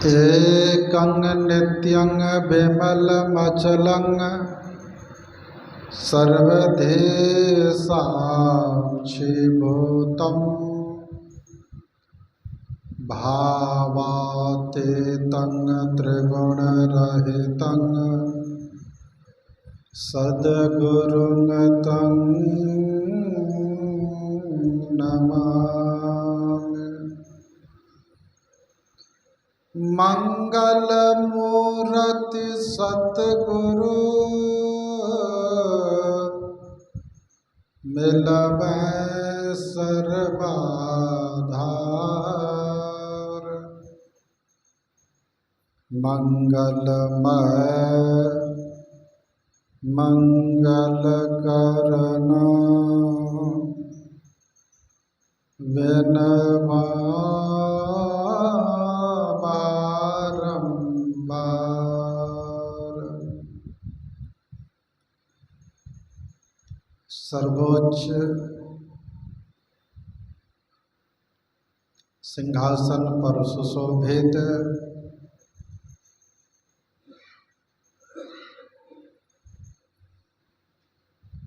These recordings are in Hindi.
एकं नित्यं विमलमचलं सर्वदेशाक्षिभूतं भावातीतं त्रिगुणरहितं सद्गुरुं तं नमामि। मंगलमूर्ति सतगुरु मिलबै सर्वाधार, मंगलमय मंगल करना विनवा बारंबार। सर्वोच्च सिंहासन पर सुशोभित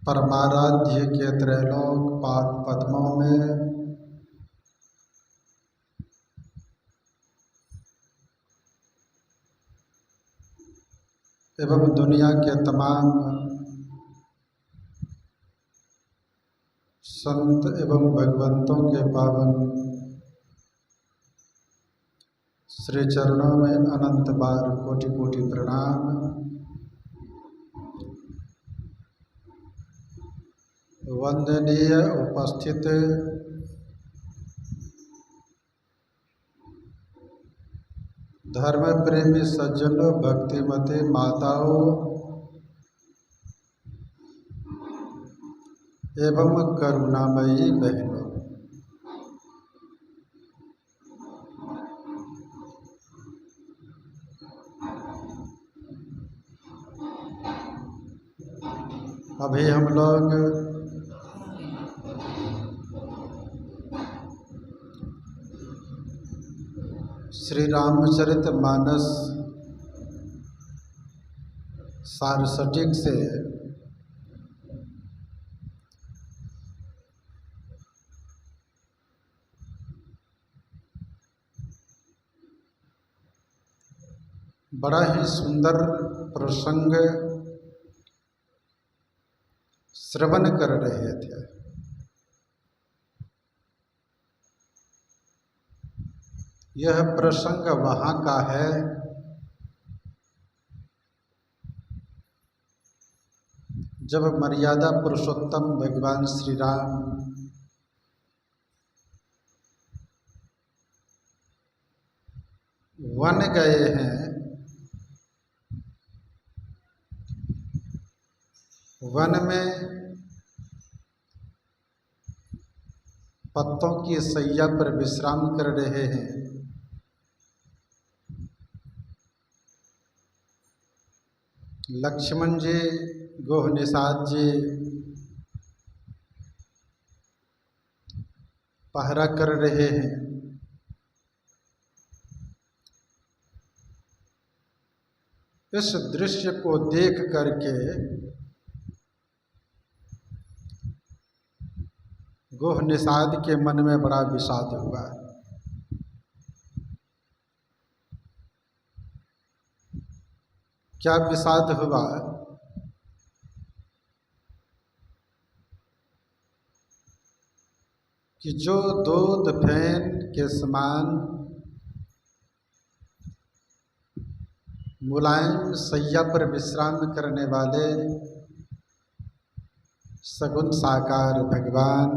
परमाराध्य के त्रैलोक पाद पद्मों में एवं दुनिया के तमाम संत एवं भगवंतों के पावन श्री चरणों में अनंत बार कोटि कोटि प्रणाम। वंदनीय उपस्थित धर्म प्रेमी सज्जनों, भक्तिमती माताओं एवं करुणामयी बहनों, अभी हम लोग श्री रामचरितमानस सारसटिक से बड़ा ही सुंदर प्रसंग श्रवण कर रहे थे। यह प्रसंग वहाँ का है जब मर्यादा पुरुषोत्तम भगवान श्री राम वन गए हैं। वन में पत्तों की सैया पर विश्राम कर रहे हैं। लक्ष्मण जी, गोह निषाद जी पहरा कर रहे हैं। इस दृश्य को देख करके गोह निषाद के मन में बड़ा विषाद हुआ। क्या विषाद हुआ? कि जो दूध फेन के समान मुलायम सैया पर विश्राम करने वाले सगुण साकार भगवान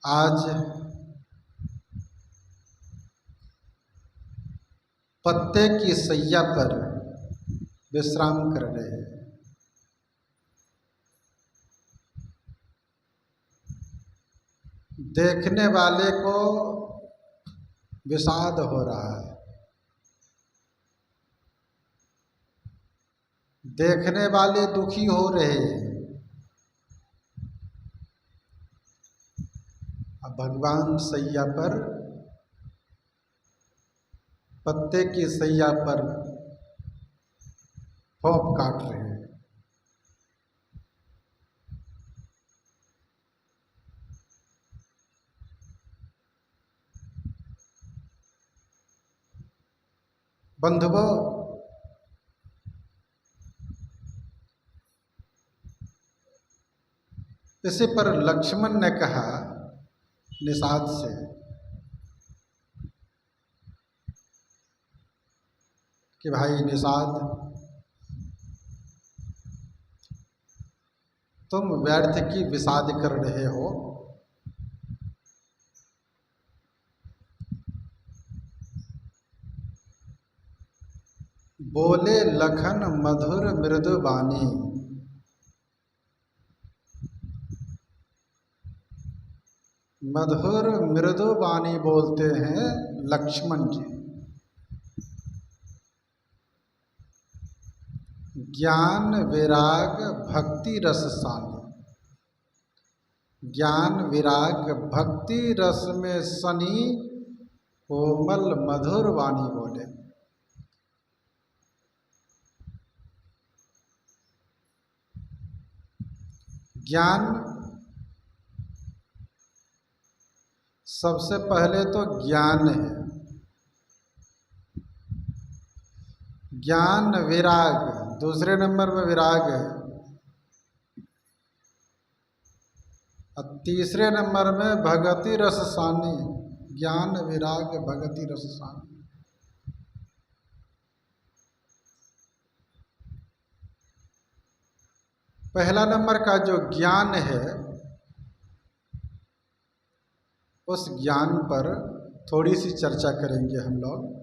आज पत्ते की सैया पर विश्राम कर रहे हैं। देखने वाले को विषाद हो रहा है। देखने वाले दुखी हो रहे हैं। अब भगवान सैया पर, पत्ते की सैया पर फोप काट रहे हैं। बंधुओं, इसी पर लक्ष्मण ने कहा निषाद से कि भाई निषाद, तुम व्यर्थ की विषाद कर रहे हो। बोले लखन मधुर मृदु बानी, मधुर मृदु बानी बोलते हैं लक्ष्मण जी। ज्ञान विराग भक्ति रस सानी, ज्ञान विराग भक्ति रस में सनी कोमल मधुर वाणी बोले। ज्ञान, सबसे पहले तो ज्ञान है, ज्ञान विराग दूसरे नंबर में विराग है, और तीसरे नंबर में भगति रस सानी। ज्ञान विराग भगति रस सानी। पहला नंबर का जो ज्ञान है, उस ज्ञान पर थोड़ी सी चर्चा करेंगे हम लोग।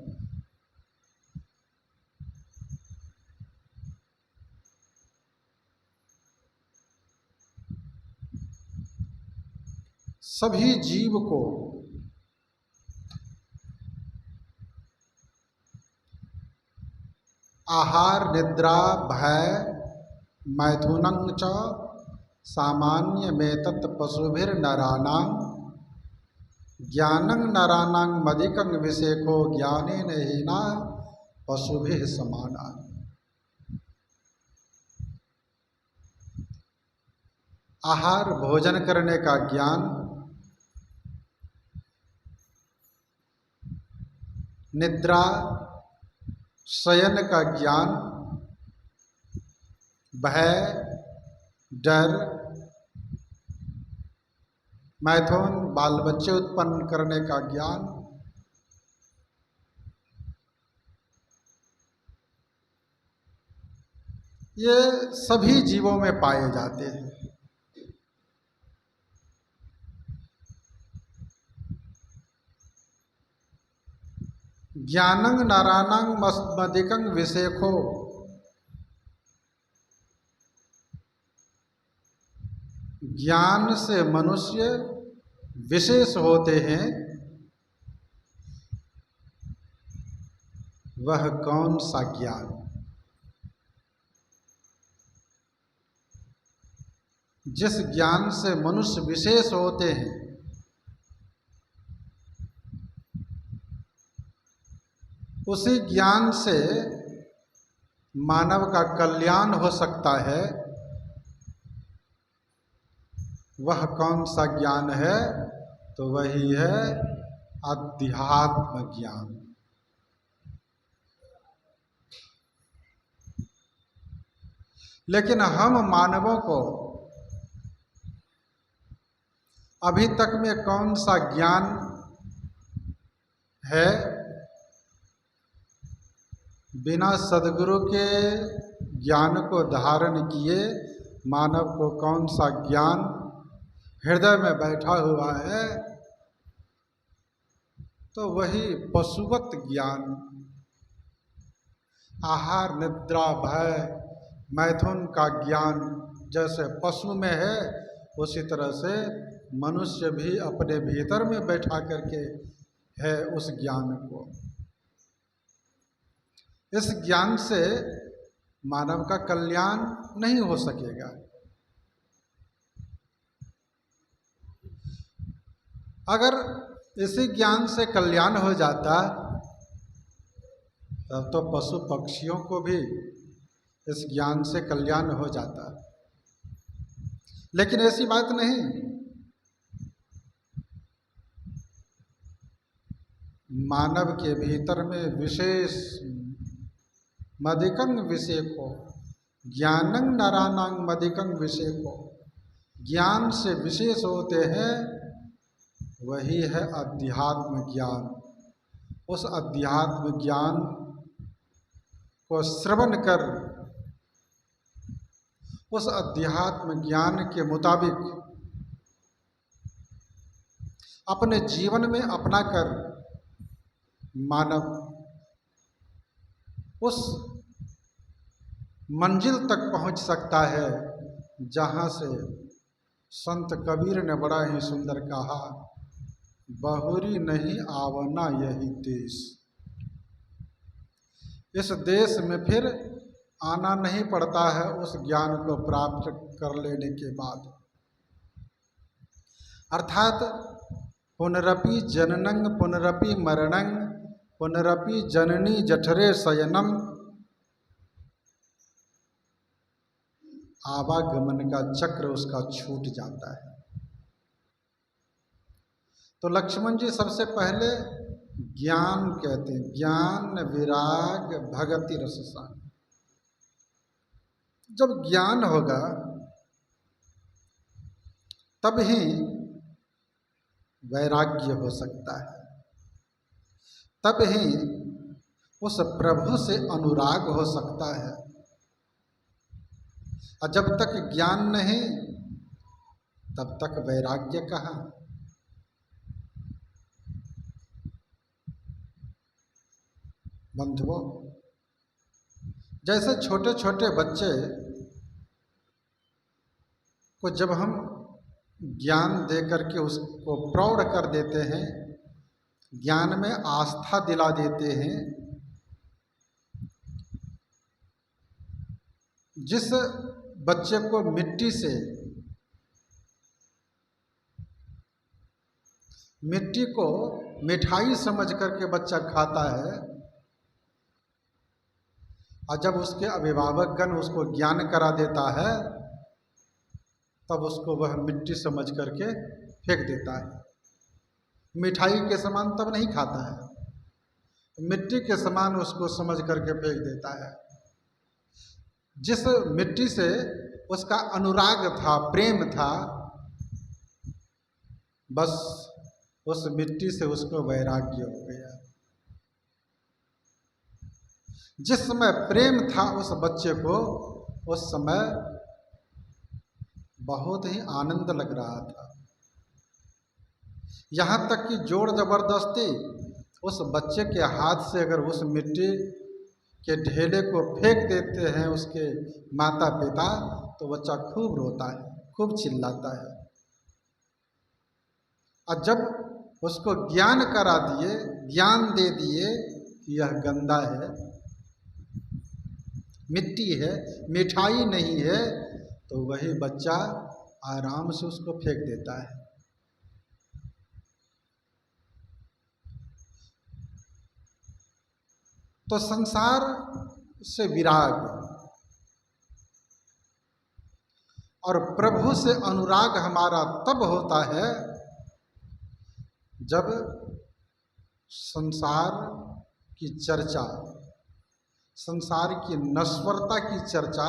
सभी जीव को आहार निद्रा भय मैथुनं च सामान्य मेतत् पशुभिर नराणां ज्ञानं नराणां मदिकं विषेको ज्ञानेन हीना पशुभिः समाना। आहार भोजन करने का ज्ञान, निद्रा शयन का ज्ञान, भय डर मैथुन बाल बच्चे उत्पन्न करने का ज्ञान, ये सभी जीवों में पाए जाते हैं। ज्ञानं नराणां मदिकं विषेको, ज्ञान से मनुष्य विशेष होते हैं। वह कौन सा ज्ञान? जिस ज्ञान से मनुष्य विशेष होते हैं, उसी ज्ञान से मानव का कल्याण हो सकता है। वह कौन सा ज्ञान है? तो वही है अध्यात्म ज्ञान। लेकिन हम मानवों को अभी तक में कौन सा ज्ञान है? बिना सद्गुरु के ज्ञान को धारण किए मानव को कौन सा ज्ञान हृदय में बैठा हुआ है? तो वही पशुवत ज्ञान। आहार निद्रा भय मैथुन का ज्ञान जैसे पशु में है, उसी तरह से मनुष्य भी अपने भीतर में बैठा करके है उस ज्ञान को। इस ज्ञान से मानव का कल्याण नहीं हो सकेगा। अगर इसी ज्ञान से कल्याण हो जाता तब तो पशु पक्षियों को भी इस ज्ञान से कल्याण हो जाता, लेकिन ऐसी बात नहीं। मानव के भीतर में विशेष मदिकं विषेको ज्ञानं नराणां मदिकं विषेको, ज्ञान से विशेष होते हैं, वही है अध्यात्म ज्ञान। उस अध्यात्म ज्ञान को श्रवण कर उस अध्यात्म ज्ञान के मुताबिक अपने जीवन में अपना कर मानव उस मंजिल तक पहुंच सकता है जहां से संत कबीर ने बड़ा ही सुंदर कहा, बहुरी नहीं आवना यही देश। इस देश में फिर आना नहीं पड़ता है उस ज्ञान को प्राप्त कर लेने के बाद। अर्थात पुनरपि जननं पुनरपि मरणं पुनरपि जननी जठरे शयनम, आवागमन का चक्र उसका छूट जाता है। तो लक्ष्मण जी सबसे पहले ज्ञान कहते हैं, ज्ञान विराग भगति रससान। जब ज्ञान होगा तब ही वैराग्य हो सकता है, तब ही उस प्रभु से अनुराग हो सकता है। और जब तक ज्ञान नहीं तब तक वैराग्य कहाँ। बंधुओं, जैसे छोटे छोटे बच्चे को जब हम ज्ञान दे करके उसको प्रौढ़ कर देते हैं, ज्ञान में आस्था दिला देते हैं, जिस बच्चे को मिट्टी को मिठाई समझ करके बच्चा खाता है, और जब उसके अभिभावकगण उसको ज्ञान करा देता है तब उसको वह मिट्टी समझ करके फेंक देता है। मिठाई के समान तब नहीं खाता है, मिट्टी के समान उसको समझ करके फेंक देता है। जिस मिट्टी से उसका अनुराग था, प्रेम था, बस उस मिट्टी से उसको वैराग्य हो गया। जिस समय प्रेम था उस बच्चे को, उस समय बहुत ही आनंद लग रहा था। यहाँ तक कि जोर जबरदस्ती उस बच्चे के हाथ से अगर उस मिट्टी के ढेले को फेंक देते हैं उसके माता पिता, तो बच्चा खूब रोता है, खूब चिल्लाता है। और जब उसको ज्ञान करा दिए, ज्ञान दे दिए कि यह गंदा है, मिट्टी है, मिठाई नहीं है, तो वही बच्चा आराम से उसको फेंक देता है। तो संसार से विराग और प्रभु से अनुराग हमारा तब होता है जब संसार की चर्चा, संसार की नश्वरता की चर्चा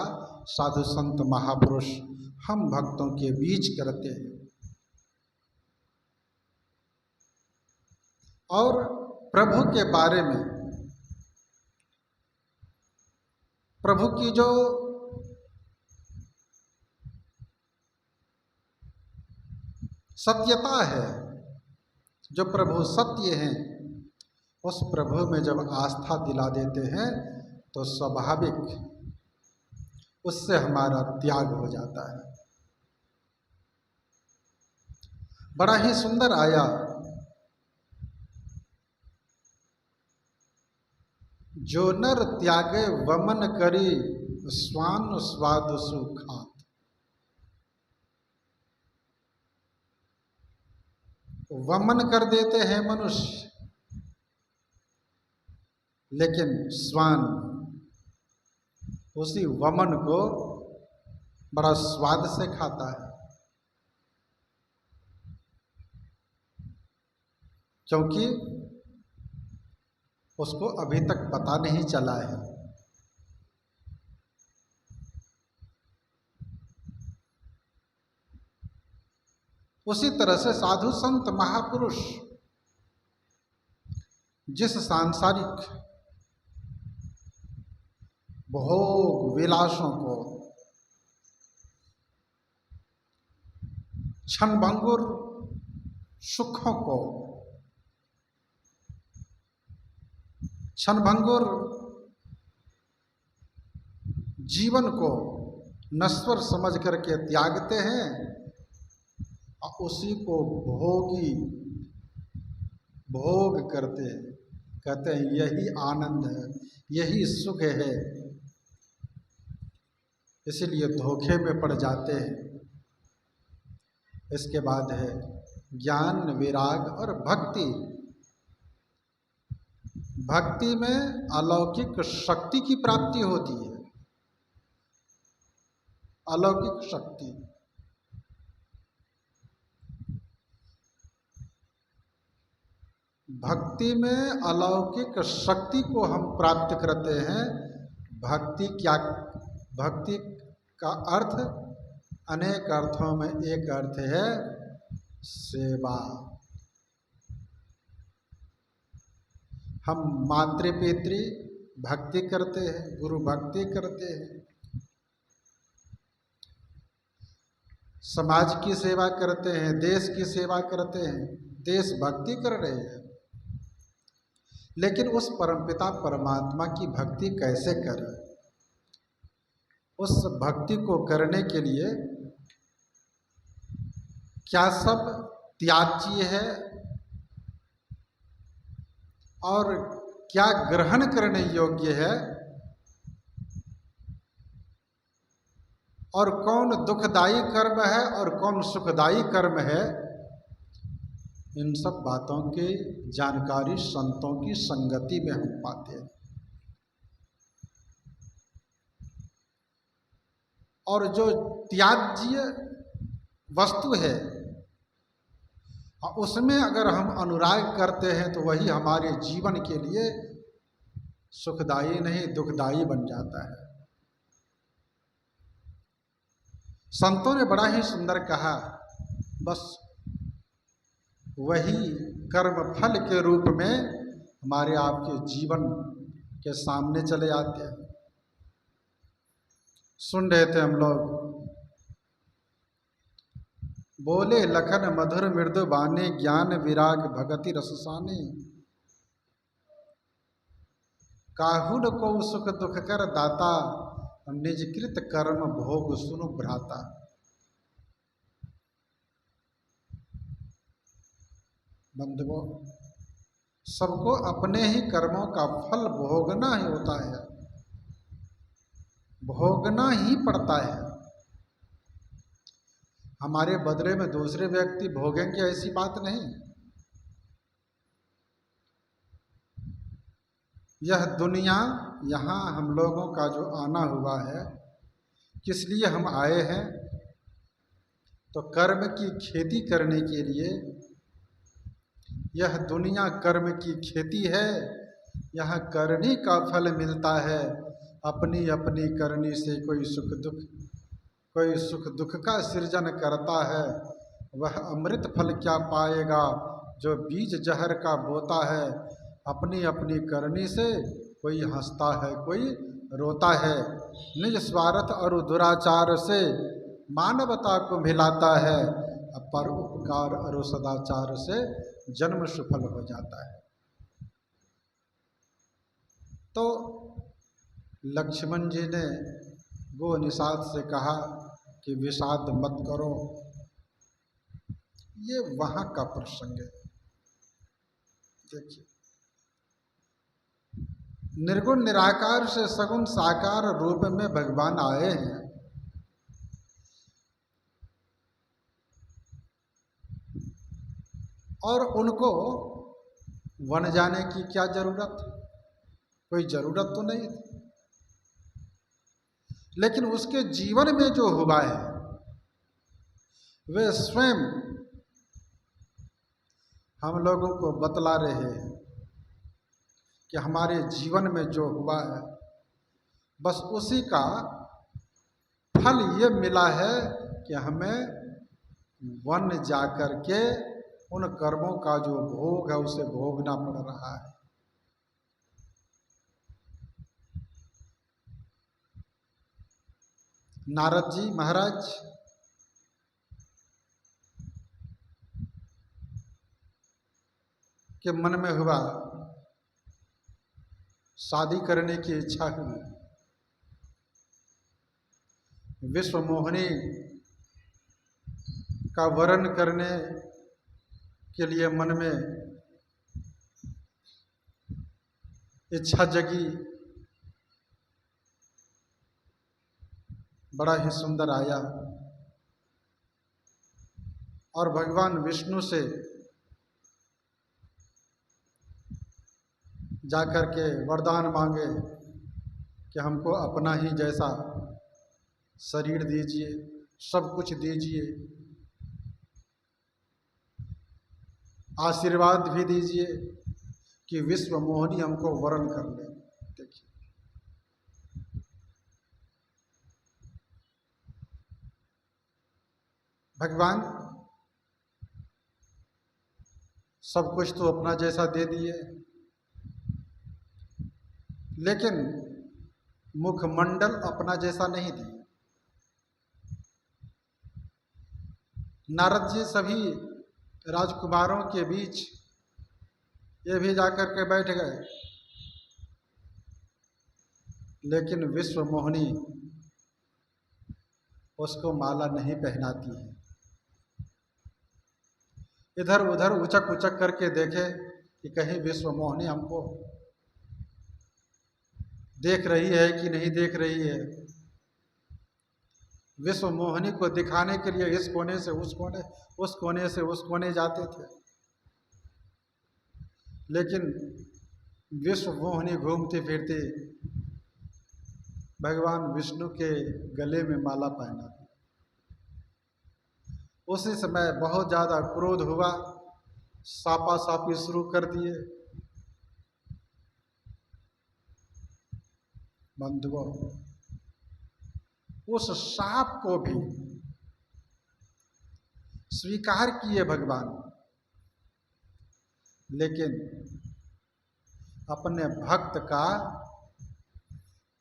साधु संत महापुरुष हम भक्तों के बीच करते हैं। और प्रभु के बारे में, प्रभु की जो सत्यता है, जो प्रभु सत्य हैं, उस प्रभु में जब आस्था दिला देते हैं तो स्वाभाविक उससे हमारा त्याग हो जाता है। बड़ा ही सुंदर आया, जो नर त्यागे वमन करी स्वान स्वाद सुखात। वमन कर देते हैं मनुष्य, लेकिन श्वान उसी वमन को बड़ा स्वाद से खाता है, क्योंकि उसको अभी तक पता नहीं चला है। उसी तरह से साधु संत महापुरुष जिस सांसारिक भोग विलासों को, क्षणभंगुर सुखों को, क्षणभंगुर जीवन को नश्वर समझ करके त्यागते हैं और उसी को भोग करते हैं, कहते हैं यही आनंद है, यही सुख है। इसीलिए धोखे में पड़ जाते हैं। इसके बाद है ज्ञान, विराग और भक्ति। भक्ति में अलौकिक शक्ति की प्राप्ति होती है, अलौकिक शक्ति। भक्ति में अलौकिक शक्ति को हम प्राप्त करते हैं। भक्ति का अर्थ अनेक अर्थों में एक अर्थ है सेवा। हम मातृ-पितृ भक्ति करते हैं, गुरु भक्ति करते हैं, समाज की सेवा करते हैं, देश की सेवा करते हैं, देश भक्ति कर रहे हैं। लेकिन उस परमपिता परमात्मा की भक्ति कैसे करें? उस भक्ति को करने के लिए क्या सब त्याज्य है और क्या ग्रहण करने योग्य है, और कौन दुखदायी कर्म है और कौन सुखदायी कर्म है, इन सब बातों की जानकारी संतों की संगति में हम पाते हैं। और जो त्याज्य वस्तु है उसमें अगर हम अनुराग करते हैं तो वही हमारे जीवन के लिए सुखदायी नहीं दुखदायी बन जाता है। संतों ने बड़ा ही सुंदर कहा, बस वही कर्म फल के रूप में हमारे आपके जीवन के सामने चले आते हैं। सुन रहे थे हम लोग, बोले लखन मधुर मृदु बानी, ज्ञान विराग भगति रससानी। काहुन को सुख दुख कर दाता, निजकृत कर्म भोग सुनु भ्राता। बंधुओं, सबको अपने ही कर्मों का फल भोगना ही होता है, भोगना ही पड़ता है। हमारे बदले में दूसरे व्यक्ति भोगेंगे ऐसी बात नहीं। यह दुनिया, यहाँ हम लोगों का जो आना हुआ है, किस लिए हम आए हैं? तो कर्म की खेती करने के लिए। यह दुनिया कर्म की खेती है, यहाँ करनी का फल मिलता है। अपनी अपनी करनी से कोई सुख दुख का सृजन करता है। वह अमृत फल क्या पाएगा जो बीज जहर का बोता है। अपनी अपनी करनी से कोई हंसता है, कोई रोता है। निज स्वार्थ और दुराचार से मानवता को मिलाता है, पर उपकार और सदाचार से जन्म सफल हो जाता है। तो लक्ष्मण जी ने गो निषाद से कहा कि विषाद मत करो। ये वहाँ का प्रसंग है। देखिए, निर्गुण निराकार से सगुण साकार रूप में भगवान आए हैं। और उनको वन जाने की क्या जरूरत, कोई जरूरत तो नहीं थी। लेकिन उसके जीवन में जो हुआ है वे स्वयं हम लोगों को बतला रहे हैं कि हमारे जीवन में जो हुआ है बस उसी का फल ये मिला है कि हमें वन जाकर के उन कर्मों का जो भोग है उसे भोगना पड़ रहा है। नारद जी महाराज के मन में हुआ, शादी करने की इच्छा हुई, विश्व मोहिनी का वरण करने के लिए मन में इच्छा जगी। बड़ा ही सुंदर आया और भगवान विष्णु से जाकर के वरदान मांगे कि हमको अपना ही जैसा शरीर दीजिए, सब कुछ दीजिए, आशीर्वाद भी दीजिए कि विश्व मोहिनी हमको वरण कर ले। देखिए भगवान सब कुछ तो अपना जैसा दे दिए, लेकिन मुखमंडल अपना जैसा नहीं दिए। नारद जी सभी राजकुमारों के बीच ये भी जाकर के बैठ गए, लेकिन विश्व मोहिनी उसको माला नहीं पहनाती है। इधर उधर उचक उचक करके देखे कि कहीं विश्व मोहिनी हमको देख रही है कि नहीं देख रही है। विश्व मोहिनी को दिखाने के लिए इस कोने से उस कोने, उस कोने से उस कोने जाते थे, लेकिन विश्व मोहिनी घूमती फिरती भगवान विष्णु के गले में माला पहना। उसी समय बहुत ज्यादा क्रोध हुआ, सापा सापी शुरू कर दिए। बंधुओं, उस साप को भी स्वीकार किए भगवान, लेकिन अपने भक्त का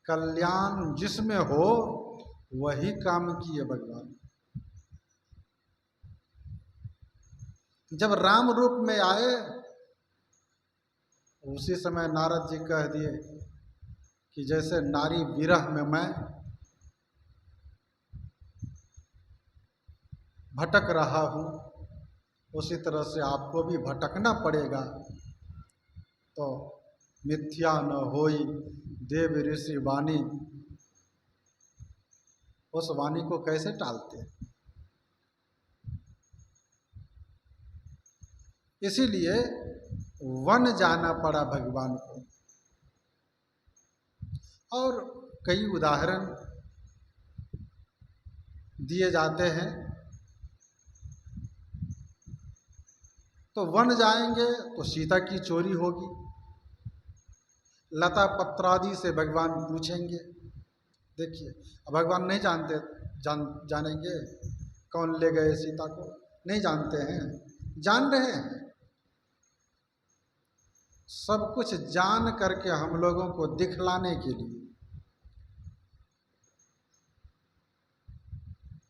कल्याण जिसमें हो वही काम किए भगवान। जब राम रूप में आए उसी समय नारद जी कह दिए कि जैसे नारी विरह में मैं भटक रहा हूं, उसी तरह से आपको भी भटकना पड़ेगा। तो मिथ्या न होई देव ऋषि वाणी, उस वाणी को कैसे टालते। इसीलिए वन जाना पड़ा भगवान को। और कई उदाहरण दिए जाते हैं। तो वन जाएंगे तो सीता की चोरी होगी, लता पत्रादि से भगवान पूछेंगे। देखिए अब भगवान नहीं जानते, जानेंगे कौन ले गए सीता को, नहीं जानते हैं, जान रहे हैं। सब कुछ जान करके हम लोगों को दिखलाने के लिए,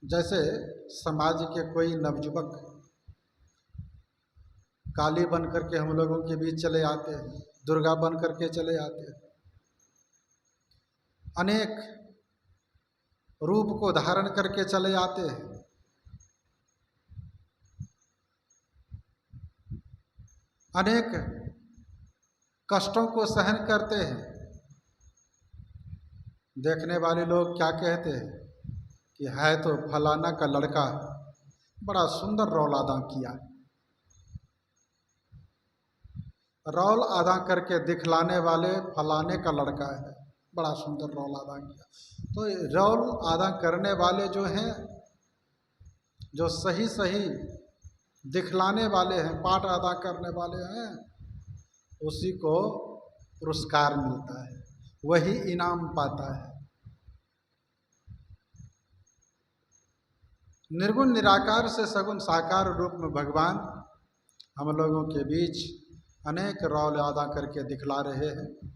जैसे समाज के कोई नवयुवक काली बन करके हम लोगों के बीच चले आते हैं, दुर्गा बन करके चले आते हैं, अनेक रूप को धारण करके चले आते हैं। अनेक कष्टों को सहन करते हैं। देखने वाले लोग क्या कहते हैं कि है तो फलाना का लड़का, बड़ा सुंदर रौलादा किया। रौल अदा करके दिखलाने वाले फलाने का लड़का है, बड़ा सुंदर रौल अदा किया। तो रौल अदा करने वाले जो हैं, जो सही सही दिखलाने वाले हैं, पाठ अदा करने वाले हैं, उसी को पुरस्कार मिलता है, वही इनाम पाता है। निर्गुण निराकार से सगुण साकार रूप में भगवान हम लोगों के बीच अनेक रौल अदा करके दिखला रहे हैं।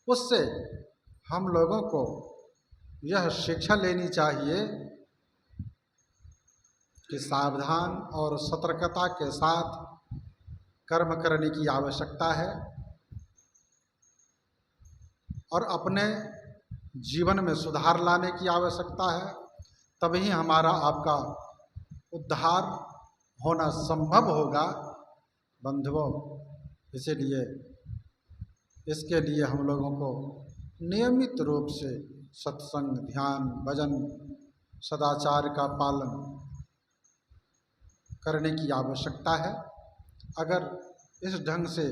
उससे हम लोगों को यह शिक्षा लेनी चाहिए कि सावधान और सतर्कता के साथ कर्म करने की आवश्यकता है और अपने जीवन में सुधार लाने की आवश्यकता है। तभी हमारा आपका उद्धार होना संभव होगा बंधुओं। इसीलिए इसके लिए हम लोगों को नियमित रूप से सत्संग, ध्यान, भजन, सदाचार का पालन करने की आवश्यकता है। अगर इस ढंग से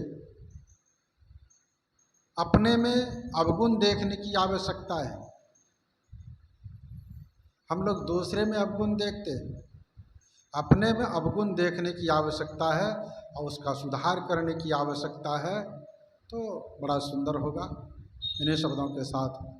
अपने में अवगुण देखने की आवश्यकता है, हम लोग दूसरे में अवगुण देखते हैं, अपने में अवगुण देखने की आवश्यकता है और उसका सुधार करने की आवश्यकता है, तो बड़ा सुंदर होगा। इन्हीं शब्दों के साथ